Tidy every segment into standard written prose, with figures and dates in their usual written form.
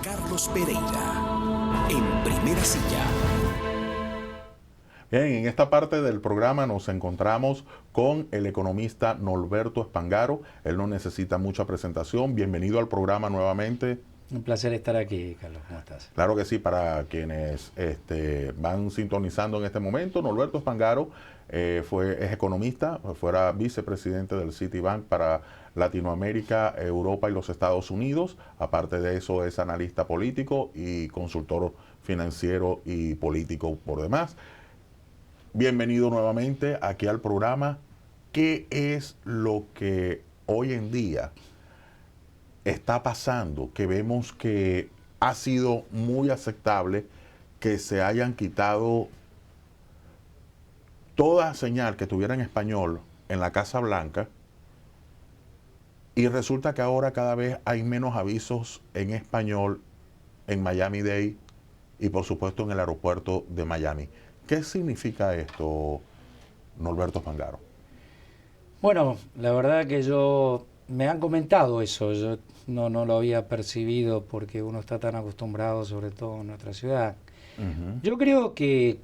Carlos Pereira, en Primera Silla. Bien, en esta parte del programa nos encontramos con el economista Norberto Spangaro. Él no necesita mucha presentación. Bienvenido al programa nuevamente. Un placer estar aquí, Carlos. ¿Cómo estás? Claro que sí, para quienes van sintonizando en este momento, Norberto Spangaro es economista, fuera vicepresidente del Citibank para Latinoamérica, Europa y los Estados Unidos. Aparte de eso, es analista político y consultor financiero y político por demás. Bienvenido nuevamente aquí al programa. ¿Qué es lo que hoy en día está pasando? Que vemos que ha sido muy aceptable que se hayan quitado toda señal que tuviera en español en la Casa Blanca, y resulta que ahora cada vez hay menos avisos en español en Miami-Dade y por supuesto en el aeropuerto de Miami. ¿Qué significa esto, Norberto Spangaro? Bueno, la verdad que me han comentado eso, yo no lo había percibido porque uno está tan acostumbrado, sobre todo en nuestra ciudad. Yo creo que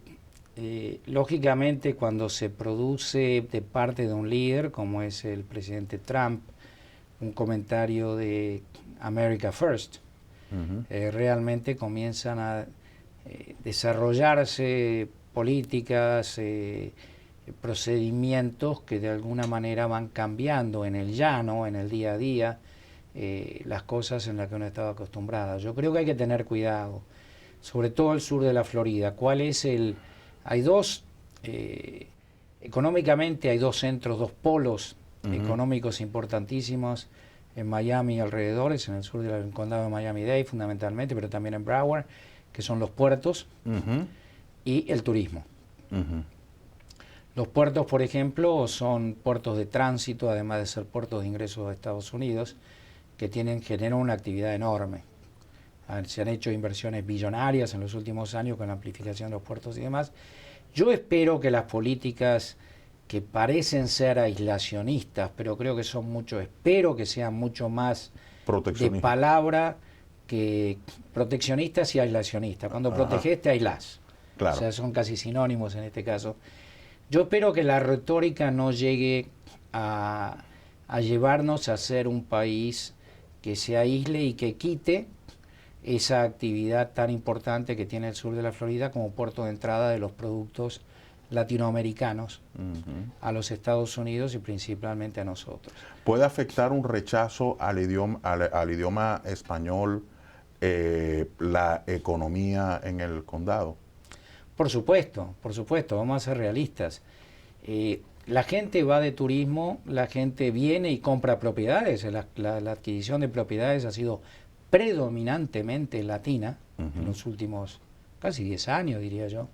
lógicamente cuando se produce de parte de un líder, como es el presidente Trump, un comentario de America First, realmente comienzan a desarrollarse políticas, procedimientos que de alguna manera van cambiando en el llano, en el día a día, las cosas en las que uno estaba acostumbrado. Yo creo que hay que tener cuidado, sobre todo el sur de la Florida. Económicamente hay dos centros, dos polos económicos importantísimos en Miami y alrededores, en el sur del condado de Miami-Dade fundamentalmente, pero también en Broward, que son los puertos y el turismo. Los puertos, por ejemplo, son puertos de tránsito, además de ser puertos de ingreso a Estados Unidos, que generan una actividad enorme. Se han hecho inversiones billonarias en los últimos años con la amplificación de los puertos y demás. Yo espero que las políticas que parecen ser aislacionistas, pero creo que espero que sean mucho más de palabra que proteccionistas y aislacionistas. Cuando proteges te aislás. Claro. O sea, son casi sinónimos en este caso. Yo espero que la retórica no llegue a llevarnos a ser un país que se aísle y que quite esa actividad tan importante que tiene el sur de la Florida como puerto de entrada de los productos latinoamericanos a los Estados Unidos y principalmente a nosotros. ¿Puede afectar un rechazo al idioma español la economía en el condado? Por supuesto, vamos a ser realistas. La gente va de turismo, la gente viene y compra propiedades. La adquisición de propiedades ha sido predominantemente latina en los últimos casi 10 años, diría yo.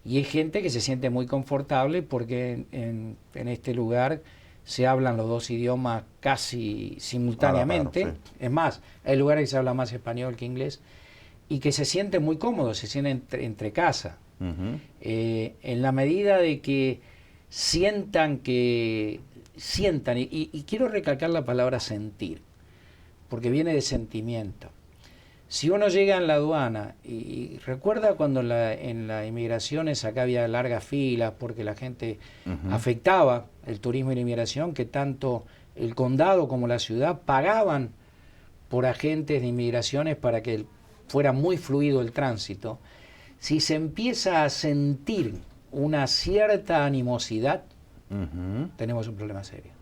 Y hay gente que se siente muy confortable porque en este lugar se hablan los dos idiomas casi simultáneamente. Claro, sí. Es más, hay lugares que se habla más español que inglés y que se sienten muy cómodos, se sienten entre casa. En la medida de que sientan, y quiero recalcar la palabra sentir, porque viene de sentimiento. Si uno llega en la aduana y recuerda cuando en las inmigraciones acá había largas filas porque la gente afectaba el turismo y la inmigración, que tanto el condado como la ciudad pagaban por agentes de inmigraciones para que fuera muy fluido el tránsito. Si se empieza a sentir una cierta animosidad, tenemos un problema serio.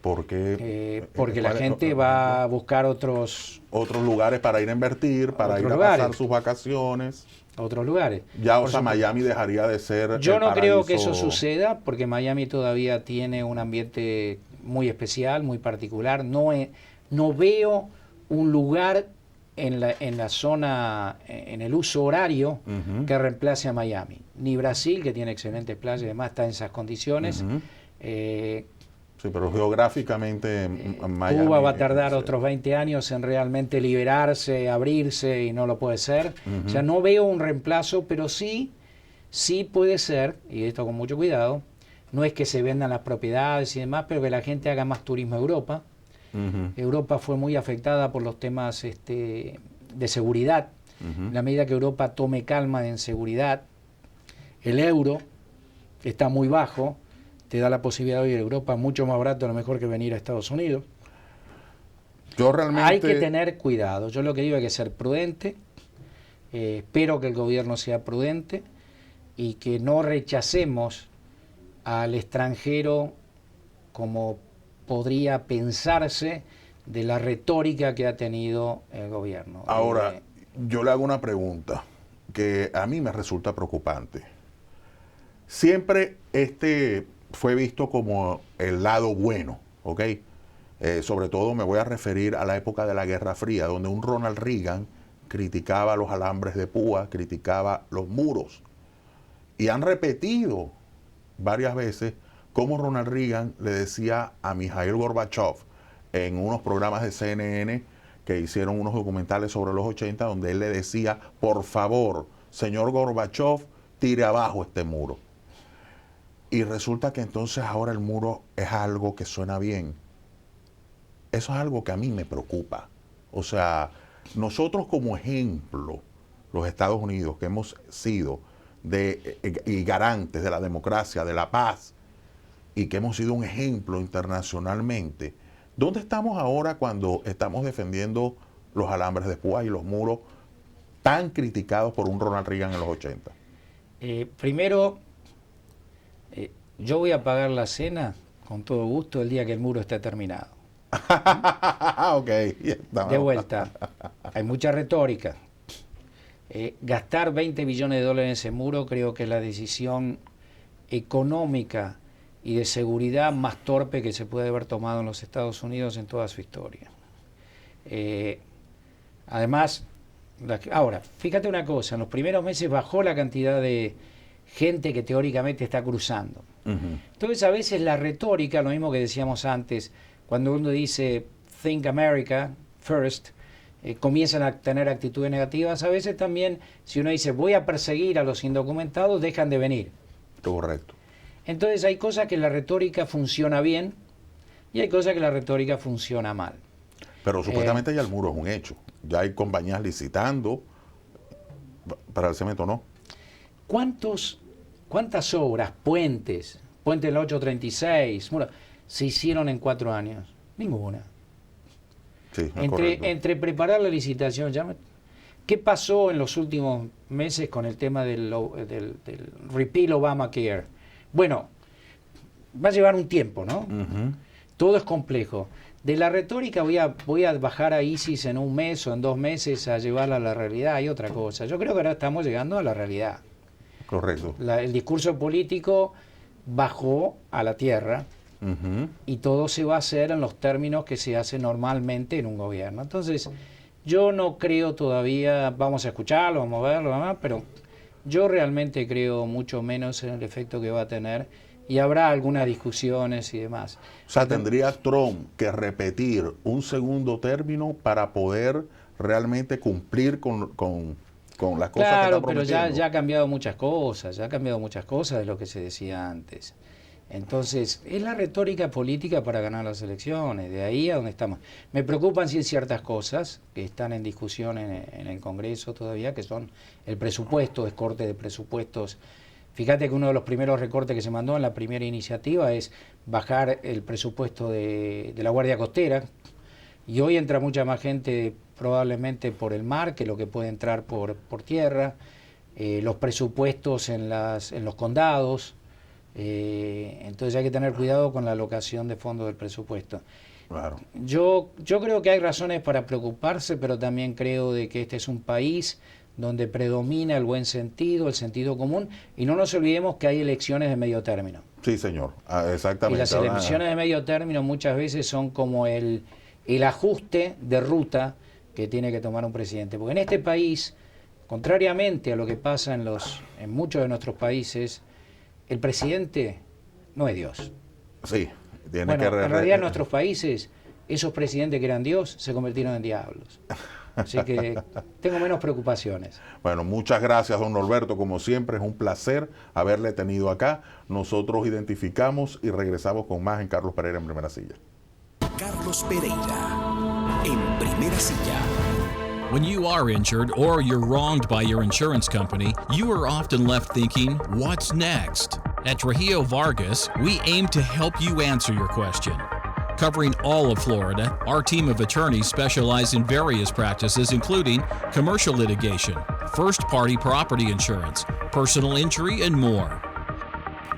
Porque la gente va a buscar otros lugares para ir a invertir, para ir a pasar sus vacaciones. Otros lugares. Ya, o sea, Miami dejaría de ser Yo no creo que eso suceda, porque Miami todavía tiene un ambiente muy especial, muy particular. No veo un lugar en la zona, en el uso horario, que reemplace a Miami. Ni Brasil, que tiene excelentes playas y demás, está en esas condiciones. Sí, pero geográficamente Miami... Cuba va a tardar otros 20 años en realmente liberarse, abrirse, y no lo puede ser. O sea, no veo un reemplazo, pero sí puede ser, y esto con mucho cuidado, no es que se vendan las propiedades y demás, pero que la gente haga más turismo a Europa, Europa fue muy afectada por los temas de seguridad. En la medida que Europa tome calma en seguridad, el euro está muy bajo, te da la posibilidad de ir a Europa mucho más barato a lo mejor que venir a Estados Unidos. Yo realmente... Hay que tener cuidado. Yo lo que digo es que ser prudente. Espero que el gobierno sea prudente y que no rechacemos al extranjero como podría pensarse de la retórica que ha tenido el gobierno. Ahora, yo le hago una pregunta que a mí me resulta preocupante. Siempre fue visto como el lado bueno, ¿ok? Sobre todo me voy a referir a la época de la Guerra Fría, donde un Ronald Reagan criticaba los alambres de púa, criticaba los muros. Y han repetido varias veces cómo Ronald Reagan le decía a Mikhail Gorbachev en unos programas de CNN que hicieron unos documentales sobre los 80, donde él le decía, por favor, señor Gorbachev, tire abajo este muro. Y resulta que entonces ahora el muro es algo que suena bien. Eso es algo que a mí me preocupa. O sea, nosotros como ejemplo, los Estados Unidos, que hemos sido y garantes de la democracia, de la paz, y que hemos sido un ejemplo internacionalmente, ¿dónde estamos ahora cuando estamos defendiendo los alambres de púa y los muros tan criticados por un Ronald Reagan en los 80? Primero, yo voy a pagar la cena con todo gusto el día que el muro esté terminado. Ok, de vuelta, hay mucha retórica. Gastar 20 billones de dólares en ese muro creo que es la decisión económica y de seguridad más torpe que se puede haber tomado en los Estados Unidos en toda su historia. Además, ahora, fíjate una cosa, en los primeros meses bajó la cantidad de gente que teóricamente está cruzando. Entonces a veces la retórica, lo mismo que decíamos antes, cuando uno dice Think America First, comienzan a tener actitudes negativas. A veces también, si uno dice voy a perseguir a los indocumentados, dejan de venir. Correcto. Entonces hay cosas que la retórica funciona bien y hay cosas que la retórica funciona mal. Pero supuestamente ya el muro es un hecho. Ya hay compañías licitando para el cemento, ¿no? ¿Cuántas obras, puentes del 836, se hicieron en 4 años? Ninguna. Sí, entre preparar la licitación, ¿qué pasó en los últimos meses con el tema del Repeal Obamacare? Bueno, va a llevar un tiempo, ¿no? Todo es complejo. De la retórica voy a bajar a ISIS en un mes o en 2 meses a llevarla a la realidad. Hay otra cosa. Yo creo que ahora estamos llegando a la realidad. Correcto. El discurso político bajó a la tierra. Y todo se va a hacer en los términos que se hace normalmente en un gobierno. Entonces, yo no creo todavía, vamos a escucharlo, vamos a verlo, pero yo realmente creo mucho menos en el efecto que va a tener y habrá algunas discusiones y demás. O sea, tendría Trump que repetir un segundo término para poder realmente cumplir con las cosas que está prometiendo. Pero ya ha cambiado muchas cosas, de lo que se decía antes. Entonces, es la retórica política para ganar las elecciones, de ahí a donde estamos. Me preocupan sí ciertas cosas que están en discusión en el Congreso todavía, que son el presupuesto, corte de presupuestos. Fíjate que uno de los primeros recortes que se mandó en la primera iniciativa es bajar el presupuesto de la Guardia Costera, y hoy entra mucha más gente probablemente por el mar que lo que puede entrar por tierra, los presupuestos en los condados. Entonces hay que tener cuidado con la alocación de fondos del presupuesto. Claro. Yo creo que hay razones para preocuparse, pero también creo de que este es un país donde predomina el buen sentido, el sentido común, y no nos olvidemos que hay elecciones de medio término. Sí, señor, exactamente. Y las elecciones de medio término muchas veces son como el ajuste de ruta que tiene que tomar un presidente. Porque en este país, contrariamente a lo que pasa en muchos de nuestros países, el presidente no es Dios. Sí, tiene bueno, que... en realidad en nuestros países, esos presidentes que eran Dios se convirtieron en diablos. Así que tengo menos preocupaciones. Bueno, muchas gracias, don Norberto. Como siempre, es un placer haberle tenido acá. Nosotros identificamos y regresamos con más en Carlos Pereira en Primera Silla. Carlos Pereira, en Primera Silla. When you are injured or you're wronged by your insurance company, you are often left thinking, what's next? At Trujillo Vargas, we aim to help you answer your question. Covering all of Florida, our team of attorneys specialize in various practices including commercial litigation, first-party property insurance, personal injury, and more.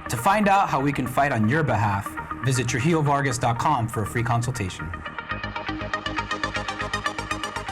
To find out how we can fight on your behalf, visit TrujilloVargas.com for a free consultation.